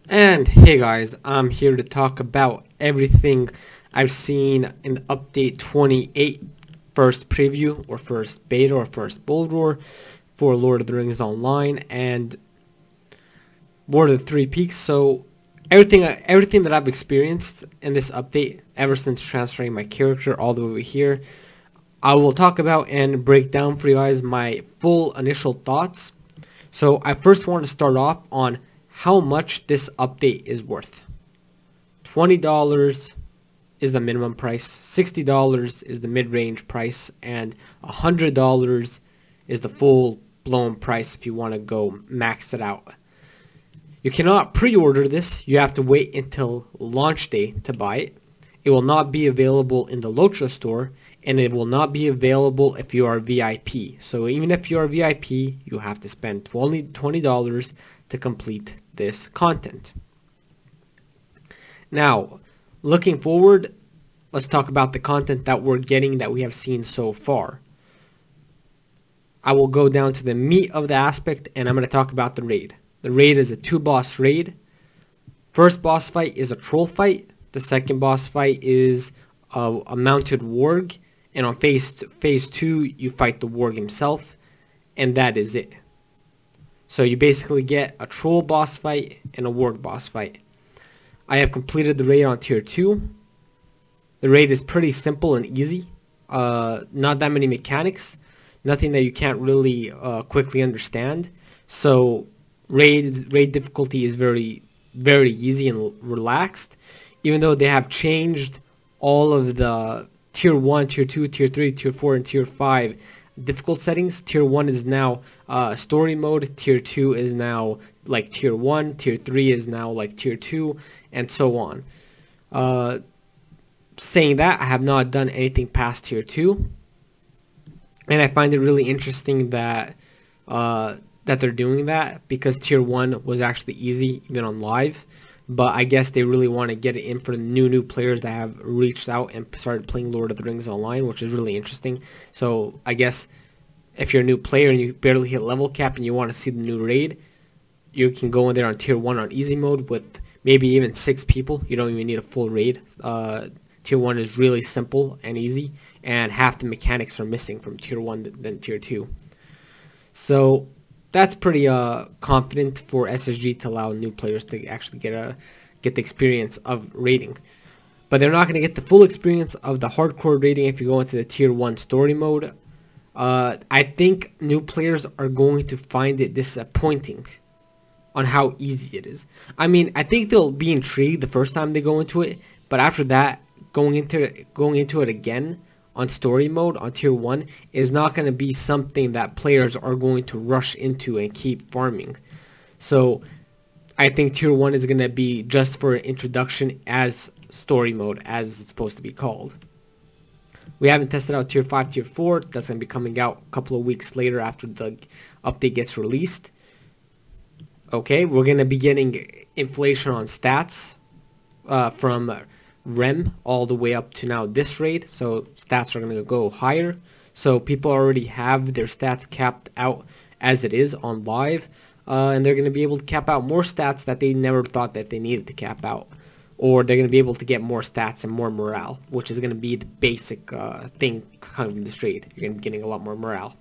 And hey guys, I'm here to talk about everything I've seen in the update 28 first preview or first beta or first Brawler for Lord of the Rings Online and War of the Three Peaks. So everything that I've experienced in this update ever since transferring my character all the way over here, I will talk about and break down for you guys my full initial thoughts. So I first want to start off on how much this update is worth. $20 is the minimum price, $60 is the mid-range price, and $100 is the full-blown price if you want to go max it out. You cannot pre-order this. You have to wait until launch day to buy it. It will not be available in the Lotra store, and it will not be available if you are VIP. So even if you are VIP, you have to spend only $20 to complete this content. Now, looking forward, let's talk about the content that we're getting that we have seen so far. I will go down to the meat of the aspect, and I'm going to talk about the raid. The raid is a 2-boss raid. First boss fight is a troll fight. The second boss fight is a mounted warg. And on phase 2, you fight the warg himself. And that is it. So you basically get a troll boss fight and a warg boss fight. I have completed the raid on tier 2. The raid is pretty simple and easy. Not that many mechanics. Nothing that you can't really quickly understand. So raid difficulty is very, very easy and relaxed. Even though they have changed all of the tier 1, tier 2, tier 3, tier 4, and tier 5 difficult settings. Tier 1 is now story mode, tier 2 is now like tier 1, tier 3 is now like tier 2, and so on. Saying that, I have not done anything past tier 2, and I find it really interesting that that they're doing that, because tier 1 was actually easy even on live. But I guess they really want to get it in for new players that have reached out and started playing Lord of the Rings Online, which is really interesting. So I guess if you're a new player and you barely hit level cap and you want to see the new raid, you can go in there on tier 1 on easy mode with maybe even 6 people. You don't even need a full raid. Tier 1 is really simple and easy, and half the mechanics are missing from tier 1 than tier 2. So that's pretty confident for SSG to allow new players to actually get the experience of raiding. But they're not going to get the full experience of the hardcore raiding if you go into the tier 1 story mode. I think new players are going to find it disappointing on how easy it is. I mean, I think they'll be intrigued the first time they go into it, but after that, going into it again on story mode on tier 1 is not going to be something that players are going to rush into and keep farming. So I think tier 1 is going to be just for introduction as story mode, as it's supposed to be called. We haven't tested out tier 5, tier 4. That's going to be coming out a couple of weeks later after the update gets released. Okay, we're going to be getting inflation on stats from Rem all the way up to now this raid, so stats are going to go higher. So people already have their stats capped out as it is on live, and they're going to be able to cap out more stats that they never thought that they needed to cap out, or they're going to be able to get more stats and more morale, which is going to be the basic thing kind of in this raid. You're going to be getting a lot more morale.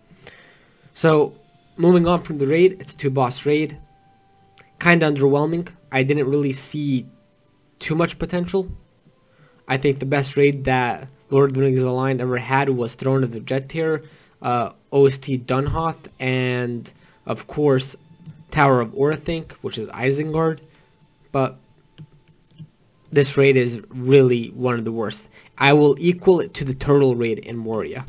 So moving on from the raid, it's a 2-boss raid. Kind of underwhelming. I didn't really see too much potential. I think the best raid that Lord of the Rings Online ever had was Throne of the Jet Tier, OST Dunhoth, and of course Tower of Orthanc, which is Isengard. But this raid is really one of the worst. I will equal it to the Turtle raid in Moria.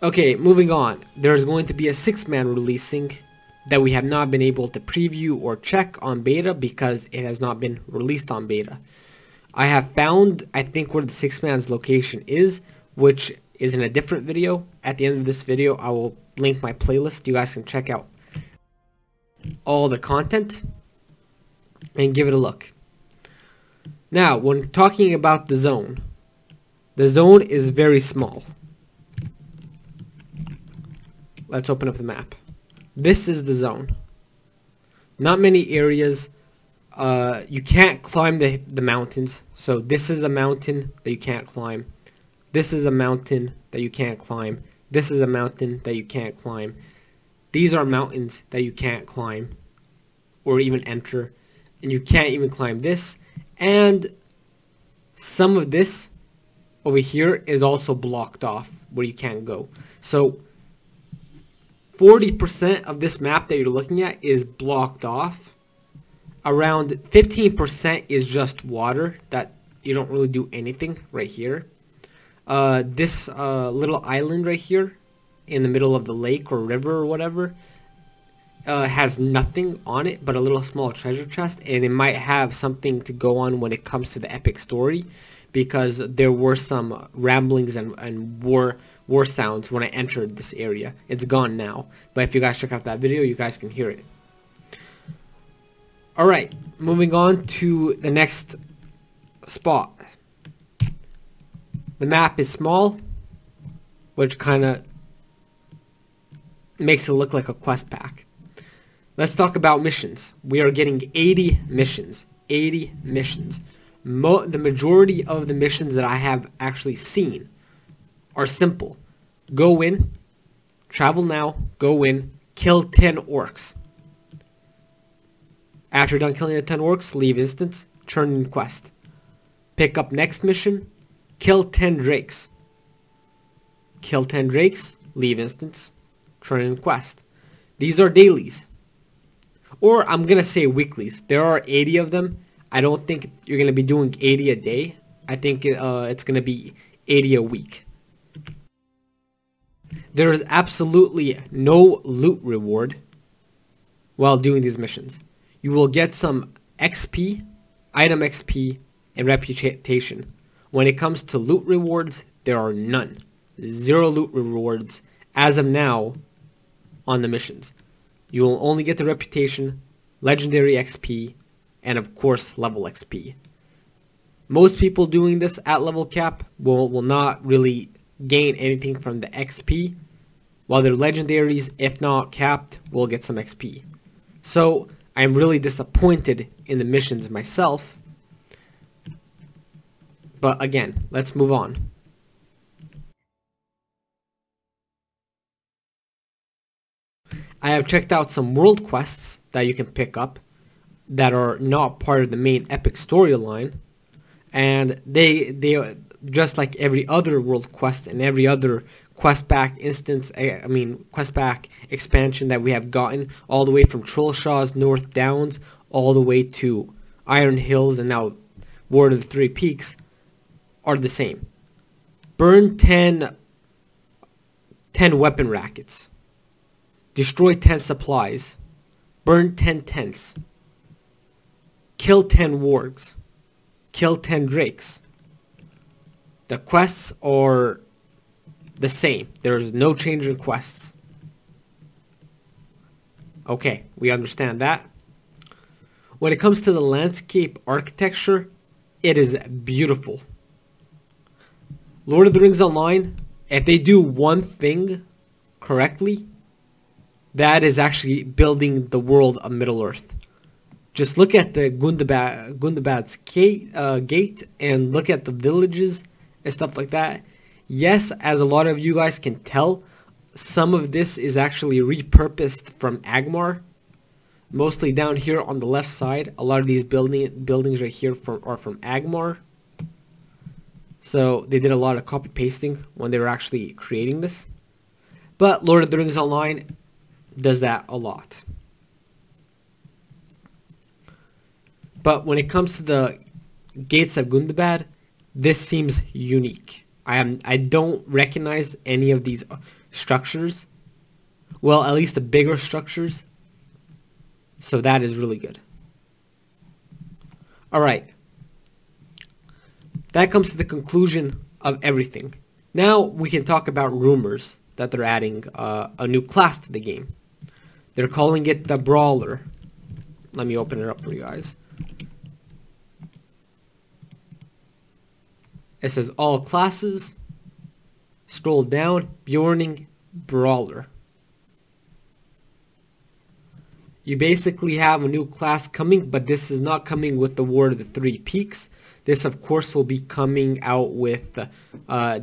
Okay, moving on. There's going to be a 6-man releasing that we have not been able to preview or check on beta because it has not been released on beta. I have found, I think, where the 6-man's location is, which is in a different video. At the end of this video, I will link my playlist. You guys can check out all the content and give it a look. Now, when talking about the zone is very small. Let's open up the map. This is the zone. Not many areas you can't climb the mountains. So this is a mountain that you can't climb. This is a mountain that you can't climb. This is a mountain that you can't climb. These are mountains that you can't climb or even enter. And you can't even climb this. And some of this over here is also blocked off where you can't go. So 40% of this map that you're looking at is blocked off. Around 15% is just water that you don't really do anything right here. This little island right here in the middle of the lake or river or whatever has nothing on it but a little small treasure chest, and it might have something to go on when it comes to the epic story, because there were some ramblings and war sounds when I entered this area. It's gone now, but if you guys check out that video, you guys can hear it. Alright, moving on to the next spot. The map is small, which kind of makes it look like a quest pack. Let's talk about missions. We are getting 80 missions. 80 missions. The majority of the missions that I have actually seen are simple. Go in, travel now, go in, kill 10 orcs. After you're done killing the 10 orcs, leave instance, turn in quest. Pick up next mission, kill 10 drakes. Kill 10 drakes, leave instance, turn in quest. These are dailies. Or I'm going to say weeklies. There are 80 of them. I don't think you're going to be doing 80 a day. I think it's going to be 80 a week. There is absolutely no loot reward while doing these missions. You will get some XP, item XP, and reputation. When it comes to loot rewards, there are none. 0 loot rewards as of now on the missions. You will only get the reputation, legendary XP, and of course level XP. Most people doing this at level cap will not really gain anything from the XP, while their legendaries, if not capped, will get some XP. So I'm really disappointed in the missions myself. But again, let's move on. I have checked out some world quests that you can pick up that are not part of the main epic storyline, and they just like every other world quest and every other quest pack instance, quest pack expansion that we have gotten, all the way from Trollshaw's North Downs all the way to Iron Hills and now War of the Three Peaks, are the same. Burn 10 weapon rackets. Destroy 10 supplies. Burn 10 tents. Kill 10 wargs. Kill 10 drakes. The quests are the same. There's no change in quests. Okay, we understand that. When it comes to the landscape architecture, it is beautiful. Lord of the Rings Online, if they do one thing correctly, that is actually building the world of Middle-earth. Just look at the Gundabad's gate and look at the villages and stuff like that. Yes, as a lot of you guys can tell, some of this is actually repurposed from Agmar. Mostly down here on the left side, a lot of these buildings right here are from Agmar. So they did a lot of copy pasting when they were actually creating this. But Lord of the Rings Online does that a lot. But when it comes to the Gates of Gundabad, this seems unique. I don't recognize any of these structures. Well, at least the bigger structures. So that is really good. Alright. That comes to the conclusion of everything. Now we can talk about rumors that they're adding a new class to the game. They're calling it the Brawler. Let me open it up for you guys. It says all classes. Scroll down. Bjorning Brawler. you basically have a new class coming, but this is not coming with the War of the Three Peaks. This, of course, will be coming out with the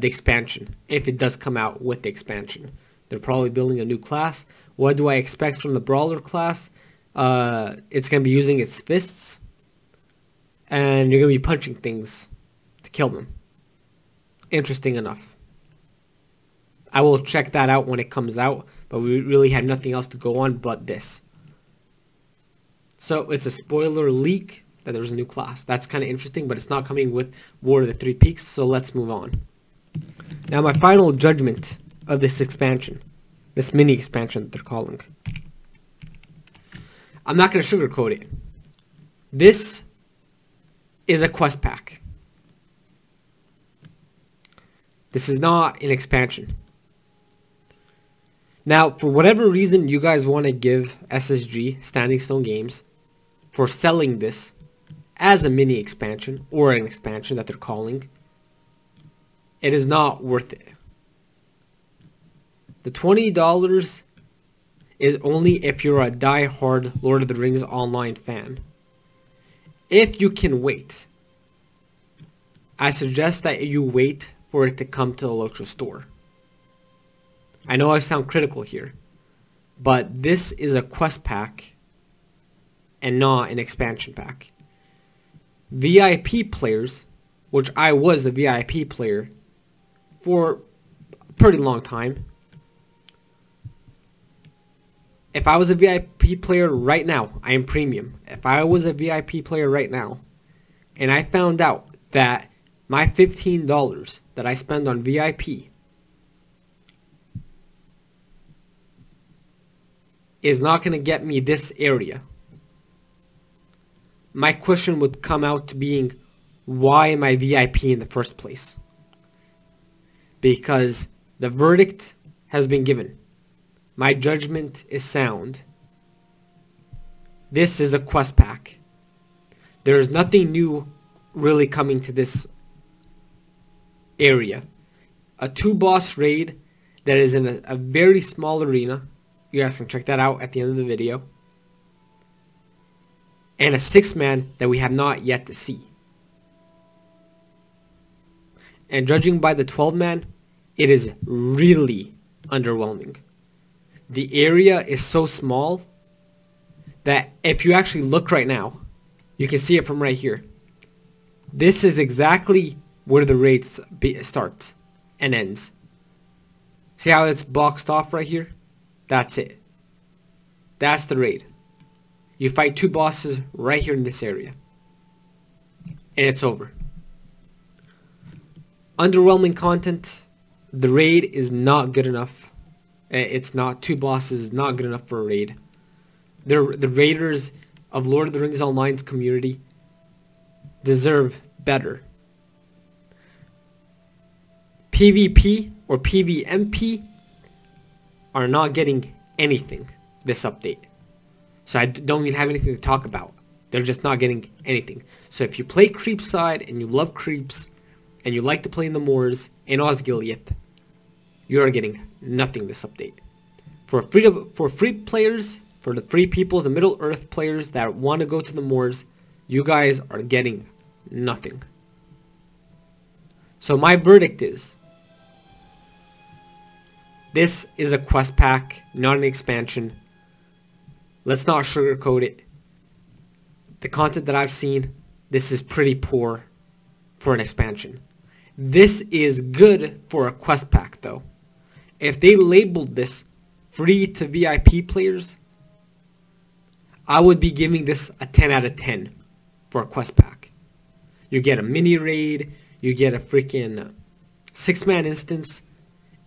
expansion, if it does come out with the expansion. They're probably building a new class. What do I expect from the Brawler class? It's going to be using its fists, and you're going to be punching things to kill them. Interesting enough. I will check that out when it comes out, but we really had nothing else to go on but this. So it's a spoiler leak that there's a new class. That's kind of interesting, but it's not coming with War of the Three Peaks, so let's move on. Now my final judgment of this expansion, this mini expansion that they're calling. I'm not going to sugarcoat it. This is a quest pack. This is not an expansion. Now, for whatever reason you guys want to give SSG, Standing Stone Games, for selling this as a mini expansion, or an expansion that they're calling, it is not worth it. The $20 is only if you're a die-hard Lord of the Rings Online fan. If you can wait, I suggest that you wait for it to come to the local store. I know I sound critical here, but this is a quest pack and not an expansion pack. VIP players, which I was a VIP player for a pretty long time. If I was a VIP player right now, I am premium. If I was a VIP player right now, and I found out that my $15 that I spend on VIP is not going to get me this area, my question would come out to being, why am I VIP in the first place? Because the verdict has been given. My judgment is sound. This is a quest pack. There is nothing new really coming to this area. A 2-boss raid that is in a very small arena. You guys can check that out at the end of the video. And a 6-man that we have not yet to see. And judging by the 12-man, it is really underwhelming. The area is so small that if you actually look right now, you can see it from right here. This is exactly where the raid starts and ends. See how it's boxed off right here? That's it. That's the raid. You fight 2 bosses right here in this area. And it's over. Underwhelming content. The raid is not good enough. It's not. 2 bosses is not good enough for a raid. The raiders of Lord of the Rings Online's community deserve better. PvP or PvMP are not getting anything this update. So I don't even have anything to talk about. They're just not getting anything. So if you play creep side and you love creeps and you like to play in the moors in Osgiliath, you are getting nothing this update. For free players, for the free peoples and Middle Earth players that want to go to the moors, you guys are getting nothing. So my verdict is, this is a quest pack, not an expansion. Let's not sugarcoat it. The content that I've seen, this is pretty poor for an expansion. This is good for a quest pack though. If they labeled this free to VIP players, I would be giving this a 10 out of 10 for a quest pack. You get a mini raid, you get a freaking 6-man instance,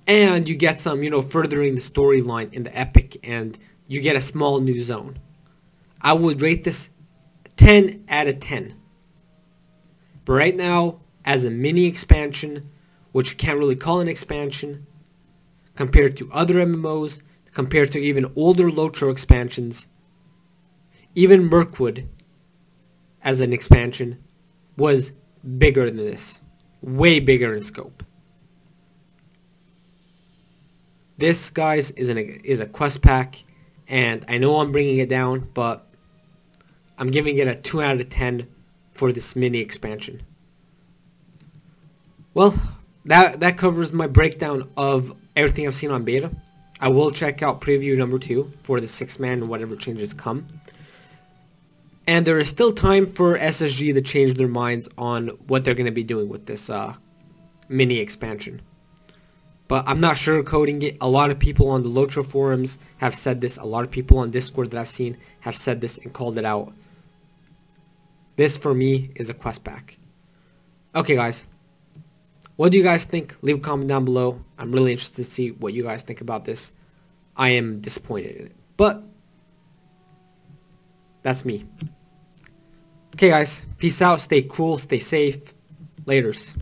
and you get some, furthering the storyline in the epic, and you get a small new zone. I would rate this 10 out of 10. But right now, as a mini expansion, which you can't really call an expansion, compared to other MMOs, compared to even older Lotro expansions, even Mirkwood, as an expansion, was bigger than this. Way bigger in scope. This, guys, is a quest pack, And I know I'm bringing it down, but I'm giving it a 2 out of 10 for this mini expansion. Well, that covers my breakdown of everything I've seen on beta. I will check out preview number 2 for the 6-man and whatever changes come. And there is still time for SSG to change their minds on what they're going to be doing with this mini expansion. But I'm not sugarcoating it. A lot of people on the Lotro forums have said this. A lot of people on Discord that I've seen have said this and called it out. This, for me, is a quest pack. Okay, guys. What do you guys think? Leave a comment down below. I'm really interested to see what you guys think about this. I am disappointed in it. But that's me. Okay, guys. Peace out. Stay cool. Stay safe. Laters.